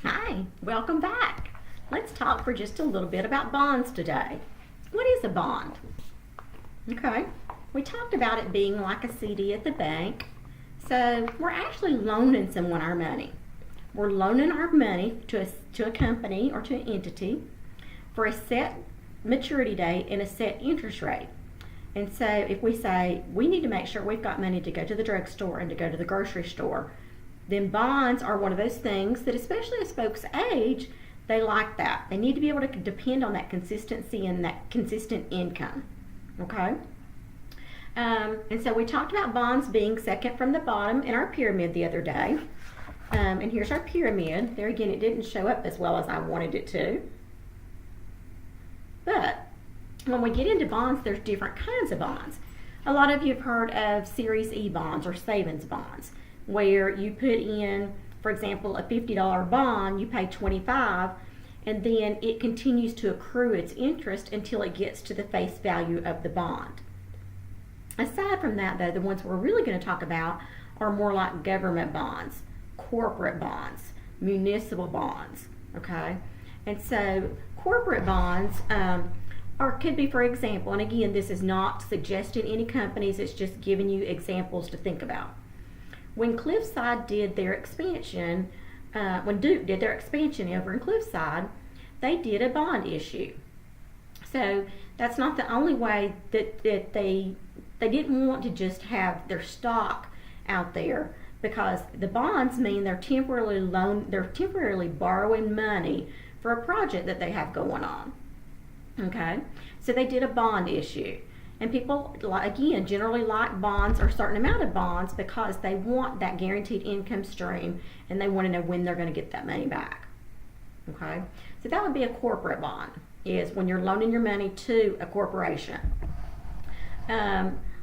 Hi, welcome back. Let's talk for just a little bit about bonds today. What is a bond? Okay, we talked about it being like a CD at the bank. So we're actually loaning someone our money. We're loaning our money to a company or to an entity for a set maturity date and a set interest rate. And so if we say we need to make sure we've got money to go to the drugstore and to go to the grocery store, then bonds are one of those things that, especially as folks age, they like that. They need to be able to depend on that consistency and that consistent income. Okay? And so we talked about bonds being second from the bottom in our pyramid the other day. And here's our pyramid. There again, it didn't show up as well as I wanted it to. But when we get into bonds, there's different kinds of bonds. A lot of you have heard of Series E bonds or savings bonds, where you put in, for example, a $50 bond, you pay $25, and then it continues to accrue its interest until it gets to the face value of the bond. Aside from that, though, the ones we're really going to talk about are more like government bonds, corporate bonds, municipal bonds, okay? And so corporate bonds could be, for example, and again, this is not suggesting any companies, it's just giving you examples to think about. When Cliffside did their expansion, when Duke did their expansion over in Cliffside, they did a bond issue. So that's not the only way that they didn't want to just have their stock out there, because the bonds mean they're temporarily borrowing money for a project that they have going on. Okay, so they did a bond issue. And people, again, generally like bonds or a certain amount of bonds because they want that guaranteed income stream and they want to know when they're going to get that money back. Okay, so that would be a corporate bond, is when you're loaning your money to a corporation.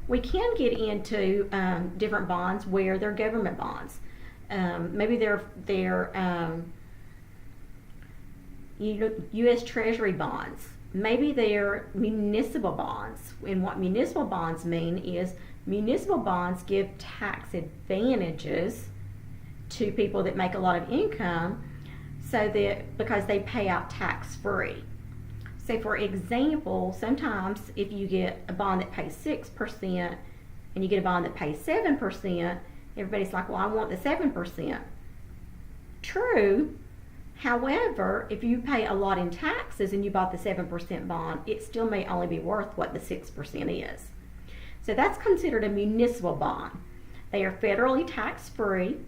We can get into different bonds where they're government bonds. Maybe they're U.S. Treasury bonds. Maybe they're municipal bonds. And what municipal bonds mean is municipal bonds give tax advantages to people that make a lot of income, so that because they pay out tax free. So for example, sometimes if you get a bond that pays 6% and you get a bond that pays 7%, everybody's like, well, I want the 7%. True. However, if you pay a lot in taxes and you bought the 7% bond, it still may only be worth what the 6% is. So that's considered a municipal bond. They are federally tax-free,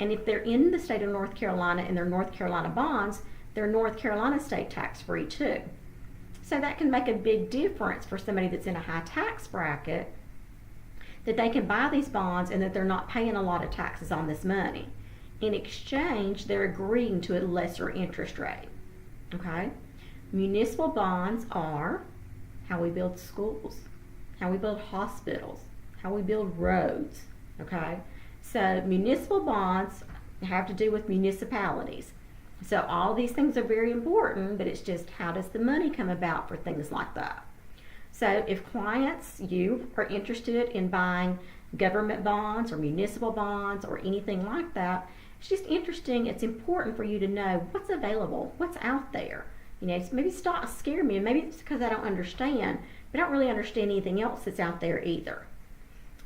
and if they're in the state of North Carolina and they're North Carolina bonds, they're North Carolina state tax-free too. So that can make a big difference for somebody that's in a high tax bracket, that they can buy these bonds and that they're not paying a lot of taxes on this money. In exchange, they're agreeing to a lesser interest rate. Okay? Municipal bonds are how we build schools, how we build hospitals, how we build roads. Okay? So municipal bonds have to do with municipalities. So all these things are very important, but it's just how does the money come about for things like that. So if clients, you are interested in buying government bonds or municipal bonds or anything like that, it's just interesting. It's important for you to know what's available, what's out there. You know, maybe stocks scare me, and maybe it's because I don't understand, but I don't really understand anything else that's out there either.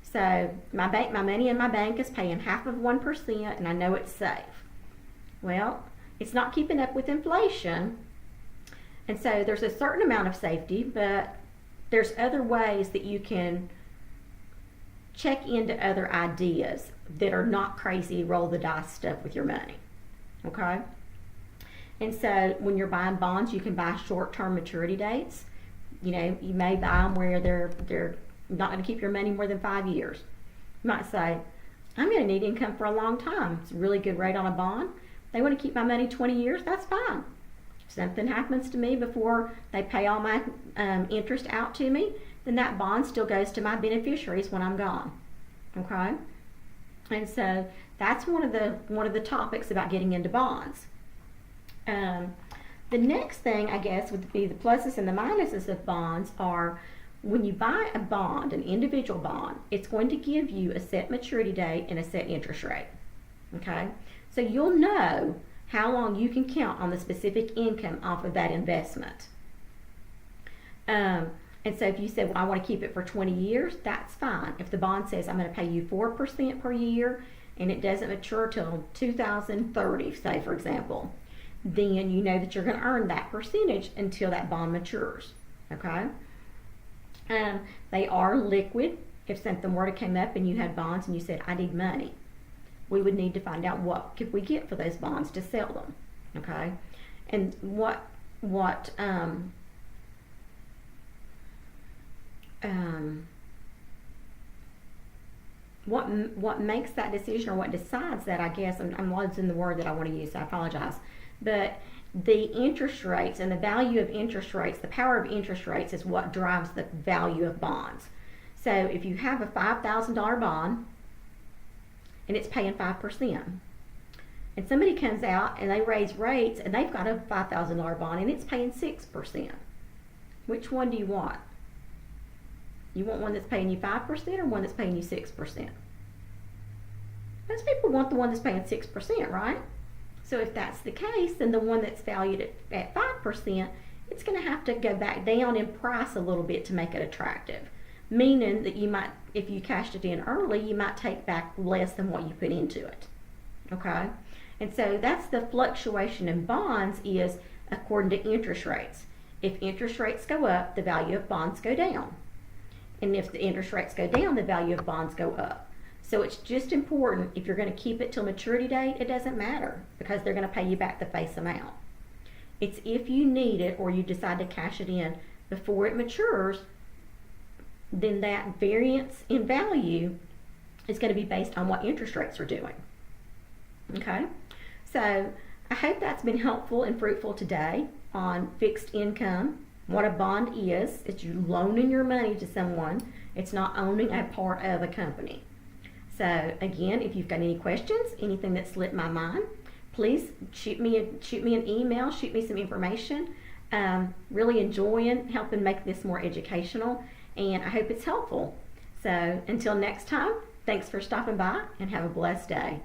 So my money in my bank is paying half of 1%, and I know it's safe. Well, it's not keeping up with inflation, and so there's a certain amount of safety, but there's other ways that you can check into other ideas that are not crazy roll the dice stuff with your money. Okay? And so when you're buying bonds, you can buy short-term maturity dates. You know, you may buy them where they're not going to keep your money more than 5 years. You might say, I'm going to need income for a long time. It's a really good rate on a bond. They want to keep my money 20 years, that's fine. If something happens to me before they pay all my interest out to me, then that bond still goes to my beneficiaries when I'm gone. Okay? And so that's one of the topics about getting into bonds. The next thing, I guess, would be the pluses and the minuses of bonds are when you buy a bond, an individual bond, it's going to give you a set maturity date and a set interest rate. Okay? So you'll know how long you can count on the specific income off of that investment. And so if you say, well, I want to keep it for 20 years, that's fine. If the bond says I'm going to pay you 4% per year and it doesn't mature till 2030, say for example, then you know that you're going to earn that percentage until that bond matures. Okay? They are liquid. If something were to come up and you had bonds and you said, I need money, we would need to find out what could we get for those bonds to sell them. Okay? And what makes that decision, or what decides that, I guess, I'm losing the word that I want to use, so I apologize. But the interest rates and the value of interest rates, the power of interest rates is what drives the value of bonds. So if you have a $5,000 bond and it's paying 5%, and somebody comes out and they raise rates and they've got a $5,000 bond and it's paying 6%, which one do you want? You want one that's paying you 5% or one that's paying you 6%? Most people want the one that's paying 6%, right? So if that's the case, then the one that's valued at 5%, it's going to have to go back down in price a little bit to make it attractive. Meaning that you might, if you cashed it in early, you might take back less than what you put into it. Okay? And so that's the fluctuation in bonds, is according to interest rates. If interest rates go up, the value of bonds go down. And if the interest rates go down, the value of bonds go up. So it's just important, if you're going to keep it till maturity date, it doesn't matter, because they're going to pay you back the face amount. It's if you need it or you decide to cash it in before it matures, then that variance in value is going to be based on what interest rates are doing. Okay? So I hope that's been helpful and fruitful today on fixed income. What a bond is, it's you loaning your money to someone. It's not owning a part of a company. So again, if you've got any questions, anything that slipped my mind, please shoot me an email, shoot me some information. Really enjoying helping make this more educational, and I hope it's helpful. So until next time, thanks for stopping by and have a blessed day.